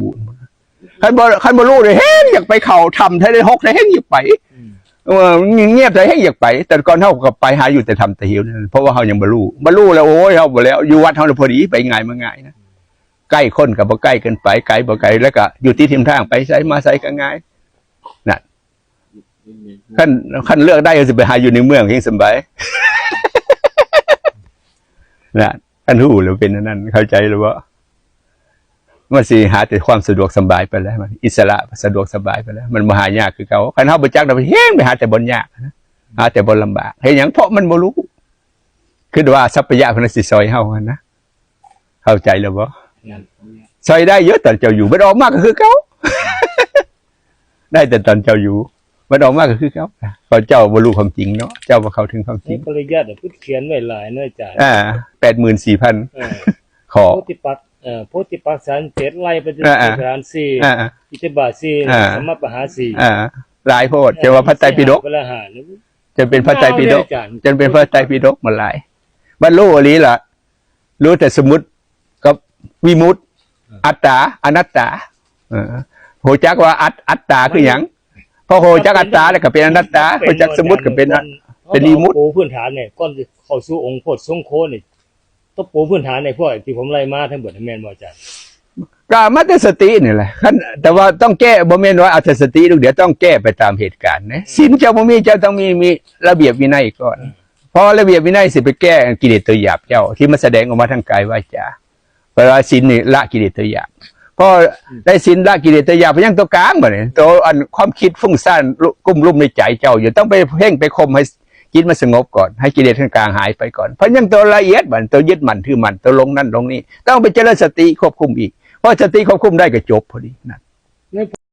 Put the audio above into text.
บูรณ์คันบ่รู้เลยเฮ้ยอยากไปเข่าทำได้6ได้เฮ้ยอยากไปเงียบได้เฮ้ยอยากไปแต่ก่อนเฮาก็ไปหาอยู่แต่ทำแต่หิวเพราะว่าเฮายังบ่รู้แล้วโอ้ยเฮาบ่แล้วอยู่วัดเฮาพอดีไปง่ายมาง่ายนะใกล้คนกับบ่ใกล้เกินไปไกลบ่ไกลแล้วก็อยู่ที่ทิมทางไปใช้มาใช้ก็ง่ายนั่นขั้นเลือกได้ก็สิไปหาอยู่ในเมืองเฮงสบายนั่นท่านหู้หรือเป็นนั่นเข้าใจหรือว่ามันสิหาแต่ความสะดวกสบายไปแล้วมันอิสระสะดวกสบายไปแล้วมันบ่หายากคือเขาคันเฮาบ่จักเราไปเฮ้งไปหาแต่บ่ยากนะหาแต่บ่ลำบากเฮ็ดหยังเพราะมันบ่รู้คือว่าทรัพยากรสิซอยเฮานะเข้าใจแล้วบ่ซอยได้เยอะตอนเจ้าอยู่มันออกมาก็คือเขาได้แต่ตอนเจ้าอยู่มันออกมาก็คือเขาพอเจ้าบ่รู้ความจริงเนาะเจ้าบ่เข้าถึงความจริงปริยัติพุทธเขียนไว้หลายเนาะอาจารย์84,000ขอโพธิปักษ์สัน7ไล่ไปจนถึงฐาน4อิทธิบาท4สัมมาปหา4หลายโพดจะว่าพระไตรปิฎกจะเป็นพระไตรปิฎกจนเป็นพระไตรปิฎกหมดหลายบรรลุอริล่ะรู้แต่สมมุติกับวิมุตติอัตตาอนัตตาโหจักว่าอัตตาคือหยังพอโหจักอัตตาแล้วก็เป็นอนัตตาโหจักสมมุติก็เป็นวิมุตติปูพื้นฐานเนี่ยก่อนเข้าสู่องค์โพธิทรงโคนี่ต้องปูพื้นฐานในพวกที่ผมไล่มาทั้งหมดทั้งแม่นบ่อาจารย์ก็มาแต่สตินี่แหละแต่ว่าต้องแก้บ่แม่นว่าเอาแต่สติลูกเดี๋ยวต้องแก้ไปตามเหตุการณ์นะศีลเจ้าบ่มีเจ้าต้องมีระเบียบวินัยก่อนพอระเบียบวินัยสิไปแก้กิเลสตัวหยาบเจ้าที่มันแสดงออกมาทางกายวาจาเวลาศีลนี่ละกิเลสตัวหยาบพอได้ศีลละกิเลสตัวหยาบไปยังตัวกลางบ่นี่ตัวอันความคิดฟุ้งซ่านกุ้มลุ่มในใจเจ้าอยู่ต้องไปเพ่งไปข่มให้จิตมันสงบก่อนให้กิเลสข้างกลางหายไปก่อนเพราะยังตัวละเอียดบันตัวยึดมั่นถือมั่นตัวลงนั่นลงนี่ต้องไปเจริญสติควบคุมอีกเพราะสติควบคุมได้ก็จบพอดีนั่น